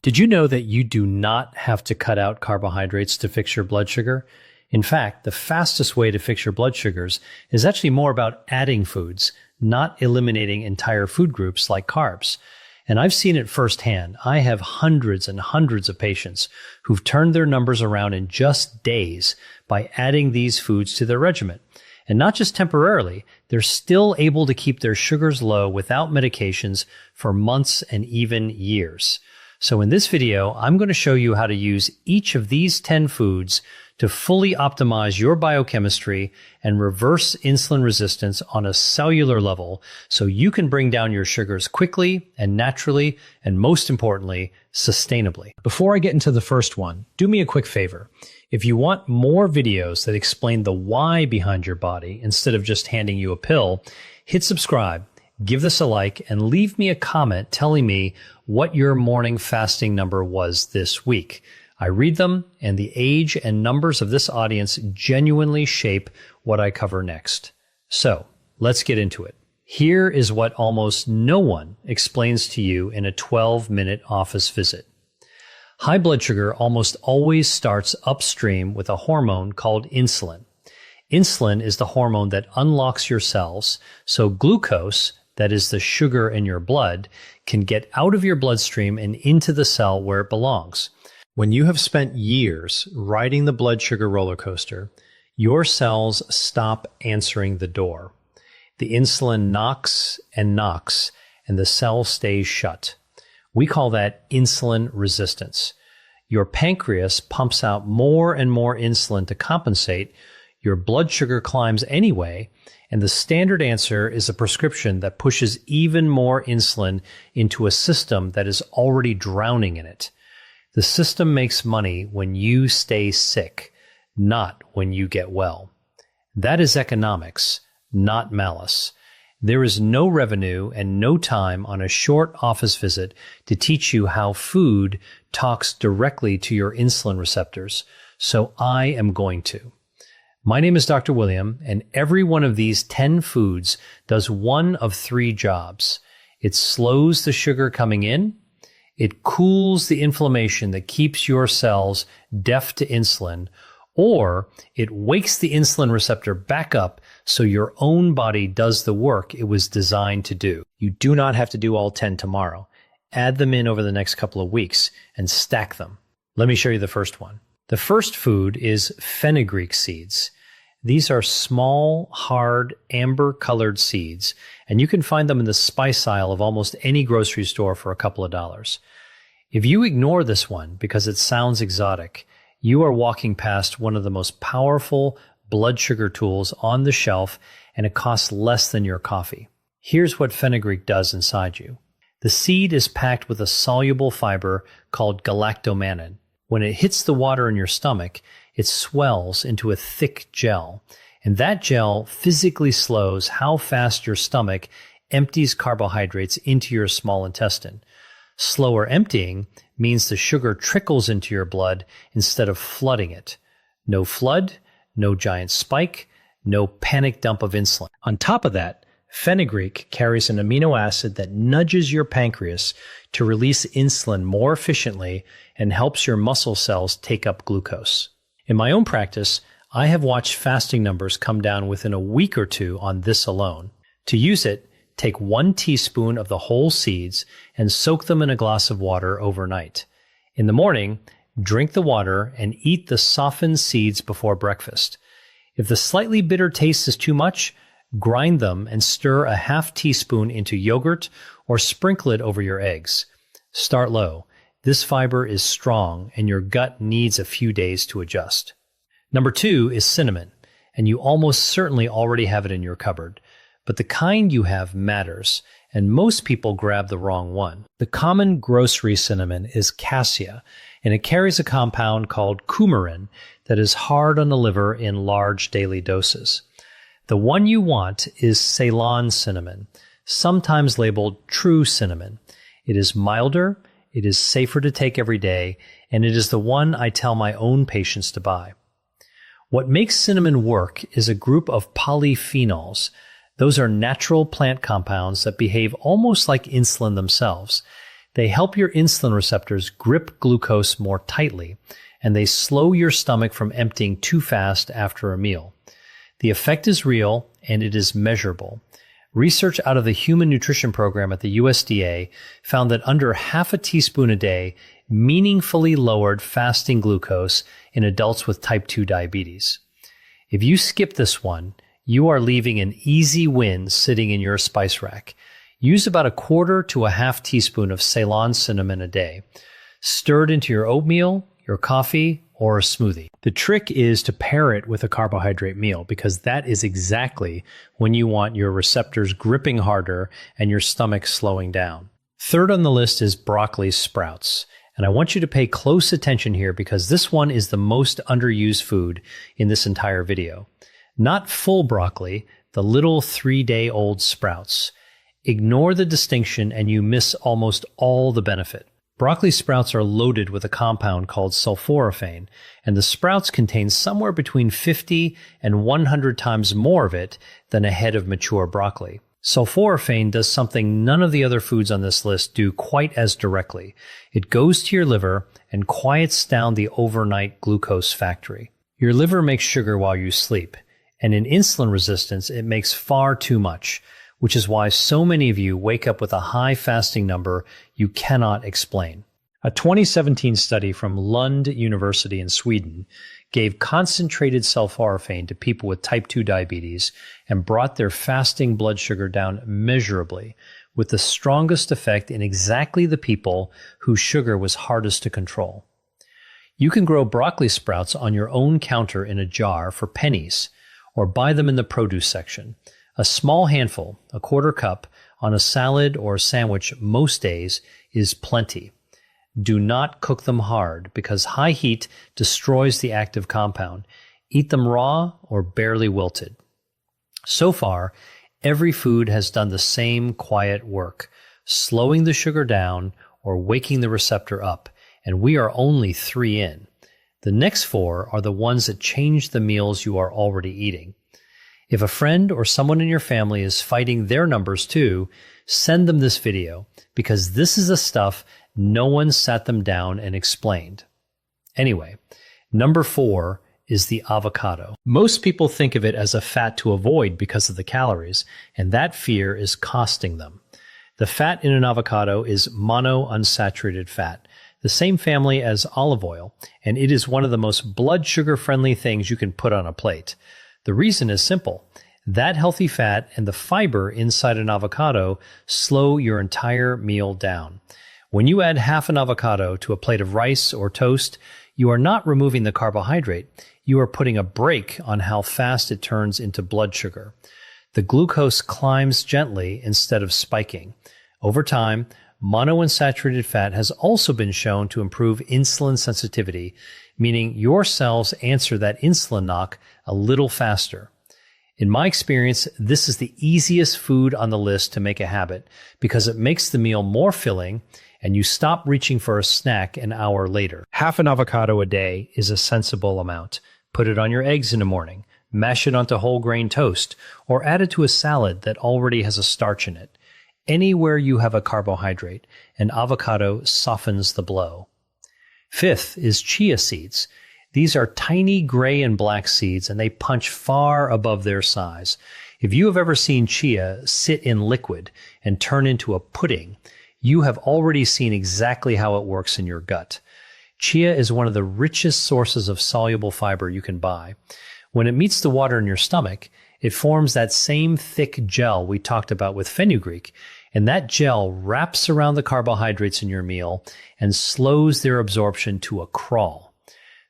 Did you know that you do not have to cut out carbohydrates to fix your blood sugar? In fact, the fastest way to fix your blood sugars is actually more about adding foods, not eliminating entire food groups like carbs. And I've seen it firsthand. I have hundreds and hundreds of patients who've turned their numbers around in just days by adding these foods to their regimen. And not just temporarily, they're still able to keep their sugars low without medications for months and even years. So in this video, I'm going to show you how to use each of these 10 foods to fully optimize your biochemistry and reverse insulin resistance on a cellular level so you can bring down your sugars quickly and naturally, and most importantly, sustainably. Before I get into the first one, do me a quick favor. If you want more videos that explain the why behind your body instead of just handing you a pill, hit subscribe, give this a like, and leave me a comment telling me what your morning fasting number was this week. I read them, and the age and numbers of this audience genuinely shape what I cover next. So, let's get into it. Here is what almost no one explains to you in a 12-minute office visit. High blood sugar almost always starts upstream with a hormone called insulin. Insulin is the hormone that unlocks your cells, so glucose, that is the sugar in your blood, can get out of your bloodstream and into the cell where it belongs. When you have spent years riding the blood sugar roller coaster, your cells stop answering the door. The insulin knocks, and the cell stays shut. We call that insulin resistance. Your pancreas pumps out more and more insulin to compensate. Your blood sugar climbs anyway, and the standard answer is a prescription that pushes even more insulin into a system that is already drowning in it. The system makes money when you stay sick, not when you get well. That is economics, not malice. There is no revenue and no time on a short office visit to teach you how food talks directly to your insulin receptors, so I am going to. My name is Dr. William, and every one of these 10 foods does one of 3 jobs. It slows the sugar coming in, it cools the inflammation that keeps your cells deaf to insulin, or it wakes the insulin receptor back up so your own body does the work it was designed to do. You do not have to do all 10 tomorrow. Add them in over the next couple of weeks and stack them. Let me show you the first one. The first food is fenugreek seeds. These are small, hard, amber-colored seeds, and you can find them in the spice aisle of almost any grocery store for a couple of dollars. If you ignore this one because it sounds exotic, you are walking past one of the most powerful blood sugar tools on the shelf, and it costs less than your coffee. Here's what fenugreek does inside you. The seed is packed with a soluble fiber called galactomannan. When it hits the water in your stomach, it swells into a thick gel, and that gel physically slows how fast your stomach empties carbohydrates into your small intestine. Slower emptying means the sugar trickles into your blood instead of flooding it. No flood, no giant spike, no panic dump of insulin. On top of that, fenugreek carries an amino acid that nudges your pancreas to release insulin more efficiently and helps your muscle cells take up glucose. In my own practice, I have watched fasting numbers come down within a week or 2 on this alone. To use it, take 1 teaspoon of the whole seeds and soak them in a glass of water overnight. In the morning, drink the water and eat the softened seeds before breakfast. If the slightly bitter taste is too much, grind them and stir a half teaspoon into yogurt or sprinkle it over your eggs. Start low. This fiber is strong and your gut needs a few days to adjust. Number 2 is cinnamon, and you almost certainly already have it in your cupboard. But the kind you have matters, and most people grab the wrong one. The common grocery cinnamon is cassia, and it carries a compound called coumarin that is hard on the liver in large daily doses. The one you want is Ceylon cinnamon, sometimes labeled true cinnamon. It is milder, it is safer to take every day, and it is the one I tell my own patients to buy. What makes cinnamon work is a group of polyphenols. Those are natural plant compounds that behave almost like insulin themselves. They help your insulin receptors grip glucose more tightly, and they slow your stomach from emptying too fast after a meal. The effect is real, and it is measurable. Research out of the Human Nutrition Program at the USDA found that under half a teaspoon a day meaningfully lowered fasting glucose in adults with type 2 diabetes. If you skip this one, you are leaving an easy win sitting in your spice rack. Use about a quarter to a half teaspoon of Ceylon cinnamon a day. Stir it into your oatmeal, your coffee, or a smoothie. The trick is to pair it with a carbohydrate meal, because that is exactly when you want your receptors gripping harder and your stomach slowing down. Third on the list is broccoli sprouts. And I want you to pay close attention here, because this one is the most underused food in this entire video. Not full broccoli, the little 3-day-old sprouts. Ignore the distinction and you miss almost all the benefit. Broccoli sprouts are loaded with a compound called sulforaphane, and the sprouts contain somewhere between 50 and 100 times more of it than a head of mature broccoli. Sulforaphane does something none of the other foods on this list do quite as directly. It goes to your liver and quiets down the overnight glucose factory. Your liver makes sugar while you sleep, and in insulin resistance, it makes far too much, which is why so many of you wake up with a high fasting number you cannot explain. A 2017 study from Lund University in Sweden gave concentrated sulforaphane to people with type 2 diabetes and brought their fasting blood sugar down measurably, with the strongest effect in exactly the people whose sugar was hardest to control. You can grow broccoli sprouts on your own counter in a jar for pennies, or buy them in the produce section. A small handful, a quarter cup, on a salad or a sandwich most days is plenty. Do not cook them hard, because high heat destroys the active compound. Eat them raw or barely wilted. So far, every food has done the same quiet work, slowing the sugar down or waking the receptor up, and we are only 3 in. The next 4 are the ones that change the meals you are already eating. If a friend or someone in your family is fighting their numbers too, send them this video, because this is the stuff no one sat them down and explained. Anyway, number 4 is the avocado. Most people think of it as a fat to avoid because of the calories, and that fear is costing them. The fat in an avocado is monounsaturated fat, the same family as olive oil, and it is one of the most blood sugar friendly things you can put on a plate. The reason is simple. That healthy fat and the fiber inside an avocado slow your entire meal down. When you add half an avocado to a plate of rice or toast, you are not removing the carbohydrate. You are putting a brake on how fast it turns into blood sugar. The glucose climbs gently instead of spiking. Over time, monounsaturated fat has also been shown to improve insulin sensitivity, meaning your cells answer that insulin knock a little faster. In my experience, this is the easiest food on the list to make a habit, because it makes the meal more filling and you stop reaching for a snack an hour later. Half an avocado a day is a sensible amount. Put it on your eggs in the morning, mash it onto whole grain toast, or add it to a salad that already has a starch in it. Anywhere you have a carbohydrate, an avocado softens the blow. 5th is chia seeds. These are tiny gray and black seeds, and they punch far above their size. If you have ever seen chia sit in liquid and turn into a pudding, you have already seen exactly how it works in your gut. Chia is one of the richest sources of soluble fiber you can buy. When it meets the water in your stomach, it forms that same thick gel we talked about with fenugreek, and that gel wraps around the carbohydrates in your meal and slows their absorption to a crawl.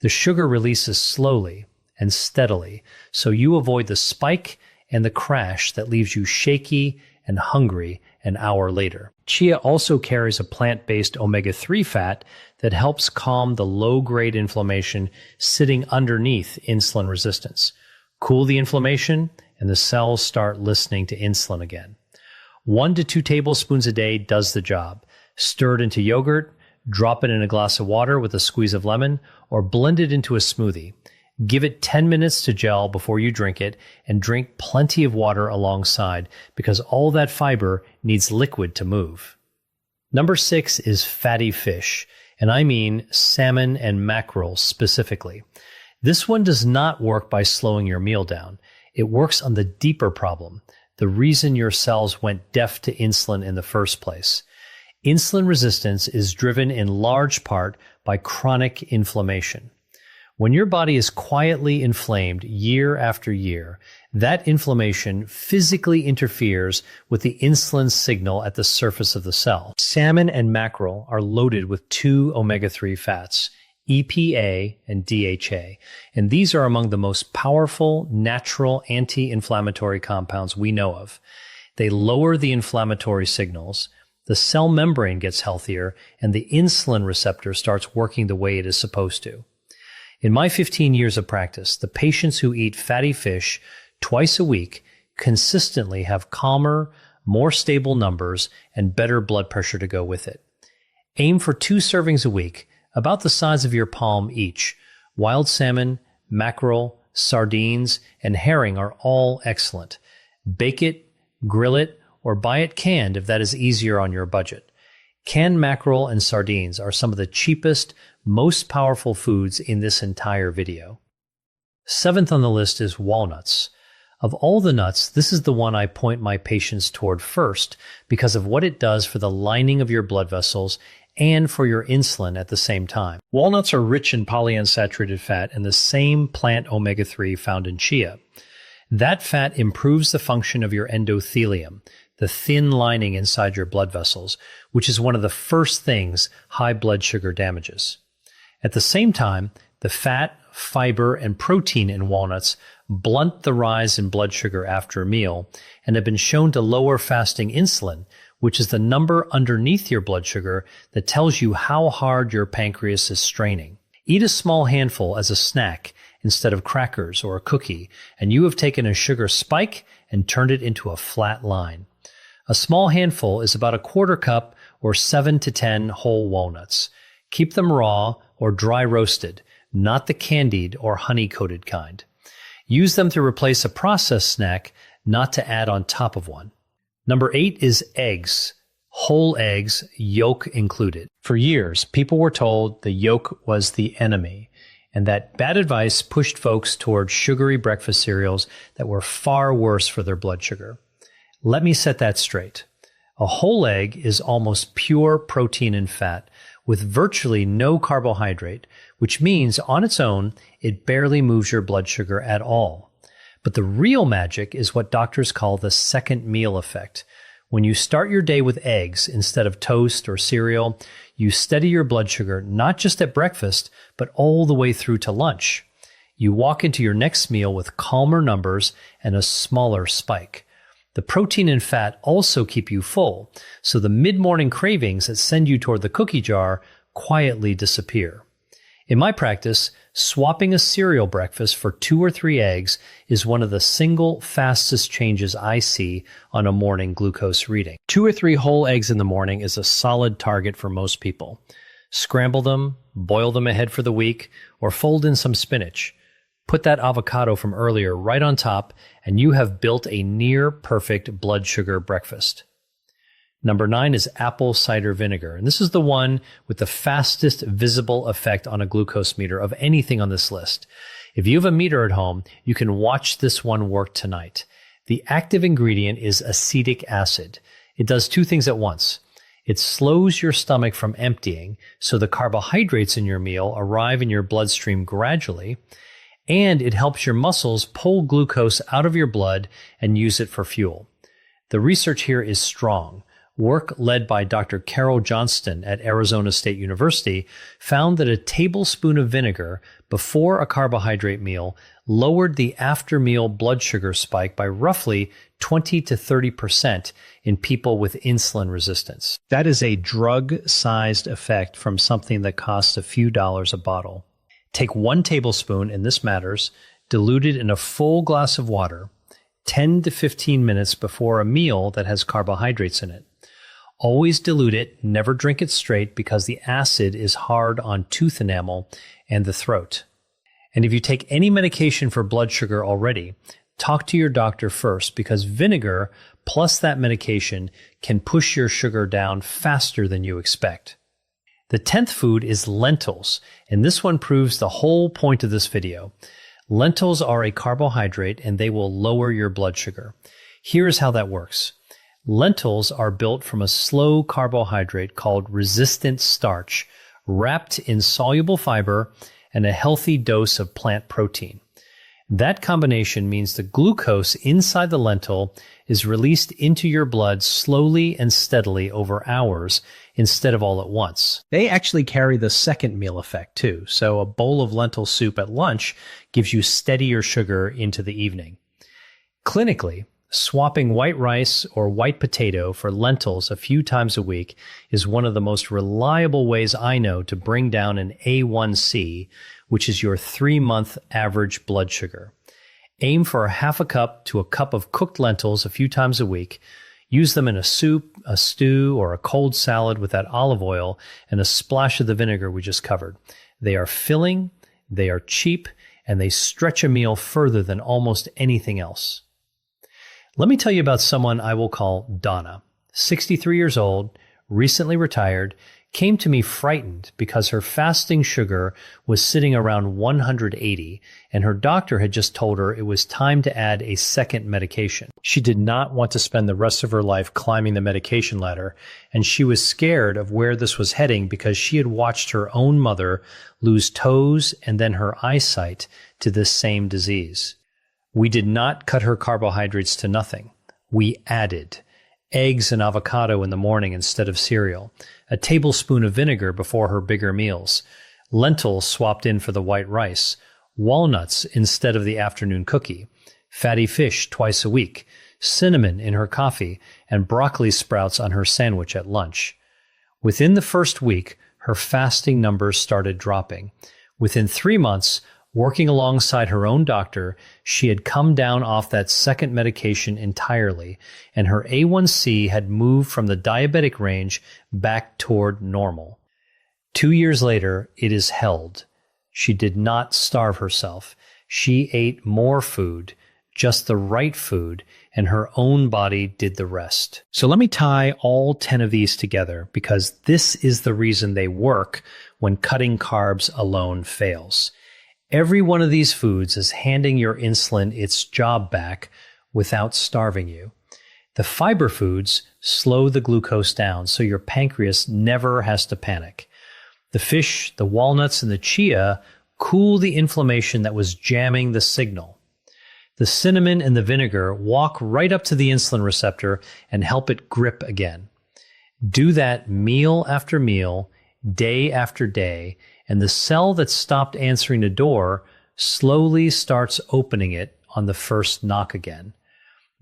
The sugar releases slowly and steadily, so you avoid the spike and the crash that leaves you shaky and hungry an hour later. Chia also carries a plant-based omega-3 fat that helps calm the low-grade inflammation sitting underneath insulin resistance. Cool the inflammation, and the cells start listening to insulin again. 1 to 2 tablespoons a day does the job. Stir it into yogurt, drop it in a glass of water with a squeeze of lemon, or blend it into a smoothie. Give it 10 minutes to gel before you drink it, and drink plenty of water alongside, because all that fiber needs liquid to move. Number 6 is fatty fish, and I mean salmon and mackerel specifically. This one does not work by slowing your meal down. It works on the deeper problem, the reason your cells went deaf to insulin in the first place. Insulin resistance is driven in large part by chronic inflammation. When your body is quietly inflamed year after year, that inflammation physically interferes with the insulin signal at the surface of the cell. Salmon and mackerel are loaded with 2 omega-3 fats, EPA and DHA, and these are among the most powerful natural anti-inflammatory compounds we know of. They lower the inflammatory signals, the cell membrane gets healthier, and the insulin receptor starts working the way it is supposed to. In my 15 years of practice, the patients who eat fatty fish twice a week consistently have calmer, more stable numbers and better blood pressure to go with it. Aim for 2 servings a week, about the size of your palm each. Wild salmon, mackerel, sardines, and herring are all excellent. Bake it, grill it, or buy it canned if that is easier on your budget. Canned mackerel and sardines are some of the cheapest, most powerful foods in this entire video. 7th on the list is walnuts. Of all the nuts, this is the one I point my patients toward first because of what it does for the lining of your blood vessels and for your insulin at the same time. Walnuts are rich in polyunsaturated fat and the same plant omega-3 found in chia. That fat improves the function of your endothelium, the thin lining inside your blood vessels, which is one of the first things high blood sugar damages. At the same time, the fat, fiber, and protein in walnuts blunt the rise in blood sugar after a meal and have been shown to lower fasting insulin, which is the number underneath your blood sugar that tells you how hard your pancreas is straining. Eat a small handful as a snack instead of crackers or a cookie, and you have taken a sugar spike and turned it into a flat line. A small handful is about a quarter cup or 7 to 10 whole walnuts. Keep them raw or dry roasted, not the candied or honey-coated kind. Use them to replace a processed snack, not to add on top of one. Number 8 is eggs. Whole eggs, yolk included. For years, people were told the yolk was the enemy, and that bad advice pushed folks toward sugary breakfast cereals that were far worse for their blood sugar. Let me set that straight. A whole egg is almost pure protein and fat, with virtually no carbohydrate, which means on its own, it barely moves your blood sugar at all. But the real magic is what doctors call the second meal effect. When you start your day with eggs instead of toast or cereal, you steady your blood sugar not just at breakfast, but all the way through to lunch. You walk into your next meal with calmer numbers and a smaller spike. The protein and fat also keep you full, so the mid-morning cravings that send you toward the cookie jar quietly disappear. In my practice, swapping a cereal breakfast for 2 or 3 eggs is one of the single fastest changes I see on a morning glucose reading. 2 or 3 whole eggs in the morning is a solid target for most people. Scramble them, boil them ahead for the week, or fold in some spinach. Put that avocado from earlier right on top, and you have built a near-perfect blood sugar breakfast. Number 9 is apple cider vinegar, and this is the one with the fastest visible effect on a glucose meter of anything on this list. If you have a meter at home, you can watch this one work tonight. The active ingredient is acetic acid. It does 2 things at once. It slows your stomach from emptying, so the carbohydrates in your meal arrive in your bloodstream gradually, and it helps your muscles pull glucose out of your blood and use it for fuel. The research here is strong. Work led by Dr. Carol Johnston at Arizona State University found that a tablespoon of vinegar before a carbohydrate meal lowered the after-meal blood sugar spike by roughly 20 to 30% in people with insulin resistance. That is a drug-sized effect from something that costs a few dollars a bottle. Take 1 tablespoon, and this matters, dilute it in a full glass of water 10 to 15 minutes before a meal that has carbohydrates in it. Always dilute it, never drink it straight because the acid is hard on tooth enamel and the throat. And if you take any medication for blood sugar already, talk to your doctor first because vinegar plus that medication can push your sugar down faster than you expect. The 10th food is lentils, and this one proves the whole point of this video. Lentils are a carbohydrate and they will lower your blood sugar. Here's how that works. Lentils are built from a slow carbohydrate called resistant starch, wrapped in soluble fiber and a healthy dose of plant protein. That combination means the glucose inside the lentil is released into your blood slowly and steadily over hours instead of all at once. They actually carry the second meal effect too, so a bowl of lentil soup at lunch gives you steadier sugar into the evening. Clinically, swapping white rice or white potato for lentils a few times a week is one of the most reliable ways I know to bring down an A1C, which is your 3-month average blood sugar. Aim for a half a cup to a cup of cooked lentils a few times a week. Use them in a soup, a stew, or a cold salad with that olive oil and a splash of the vinegar we just covered. They are filling, they are cheap, and they stretch a meal further than almost anything else. Let me tell you about someone I will call Donna. 63 years old, recently retired, came to me frightened because her fasting sugar was sitting around 180 and her doctor had just told her it was time to add a second medication. She did not want to spend the rest of her life climbing the medication ladder, and she was scared of where this was heading because she had watched her own mother lose toes and then her eyesight to this same disease. We did not cut her carbohydrates to nothing. We added eggs and avocado in the morning instead of cereal, a tablespoon of vinegar before her bigger meals, lentils swapped in for the white rice, walnuts instead of the afternoon cookie, fatty fish twice a week, cinnamon in her coffee, and broccoli sprouts on her sandwich at lunch. Within the first week, her fasting numbers started dropping. Within 3 months, working alongside her own doctor, she had come down off that second medication entirely, and her A1C had moved from the diabetic range back toward normal. 2 years later, it is held. She did not starve herself. She ate more food, just the right food, and her own body did the rest. So let me tie all 10 of these together, because this is the reason they work when cutting carbs alone fails. Every one of these foods is handing your insulin its job back without starving you. The fiber foods slow the glucose down so your pancreas never has to panic. The fish, the walnuts, and the chia cool the inflammation that was jamming the signal. The cinnamon and the vinegar walk right up to the insulin receptor and help it grip again. Do that meal after meal, day after day, and the cell that stopped answering the door slowly starts opening it on the first knock again.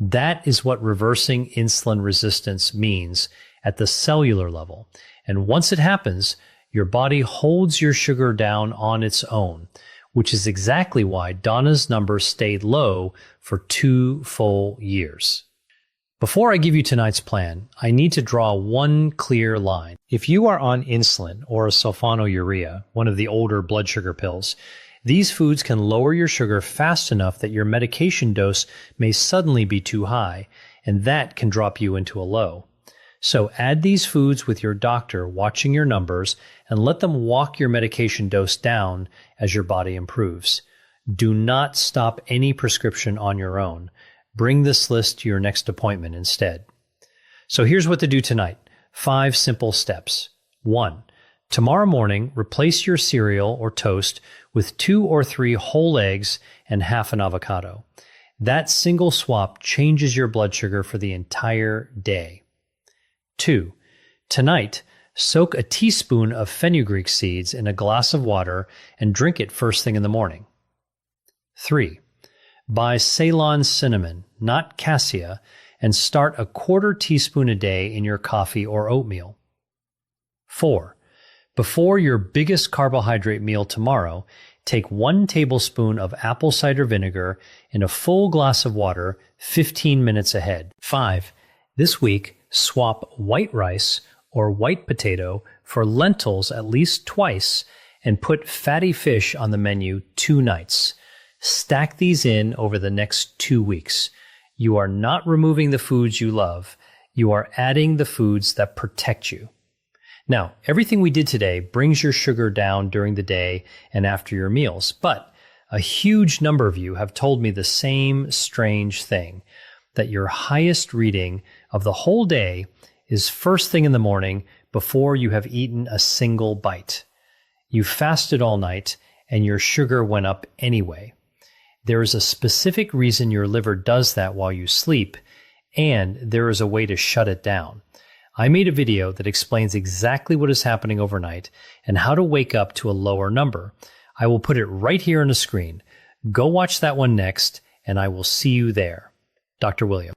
That is what reversing insulin resistance means at the cellular level. And once it happens, your body holds your sugar down on its own, which is exactly why Donna's number stayed low for 2 full years. Before I give you tonight's plan, I need to draw one clear line. If you are on insulin or a sulfonylurea, one of the older blood sugar pills, these foods can lower your sugar fast enough that your medication dose may suddenly be too high, and that can drop you into a low. So add these foods with your doctor watching your numbers and let them walk your medication dose down as your body improves. Do not stop any prescription on your own. Bring this list to your next appointment instead. So here's what to do tonight. 5 simple steps. 1. Tomorrow morning, replace your cereal or toast with 2 or 3 whole eggs and half an avocado. That single swap changes your blood sugar for the entire day. 2. Tonight, soak a teaspoon of fenugreek seeds in a glass of water and drink it first thing in the morning. 3. Buy Ceylon cinnamon, not cassia, and start a 1/4 teaspoon a day in your coffee or oatmeal. 4. Before your biggest carbohydrate meal tomorrow, take 1 tablespoon of apple cider vinegar in a full glass of water 15 minutes ahead. 5. This week, swap white rice or white potato for lentils at least twice and put fatty fish on the menu 2 nights. Stack these in over the next 2 weeks. You are not removing the foods you love. You are adding the foods that protect you. Now, everything we did today brings your sugar down during the day and after your meals, but a huge number of you have told me the same strange thing, that your highest reading of the whole day is first thing in the morning before you have eaten a single bite. You fasted all night and your sugar went up anyway. There is a specific reason your liver does that while you sleep, and there is a way to shut it down. I made a video that explains exactly what is happening overnight and how to wake up to a lower number. I will put it right here on the screen. Go watch that one next, and I will see you there. Dr. William.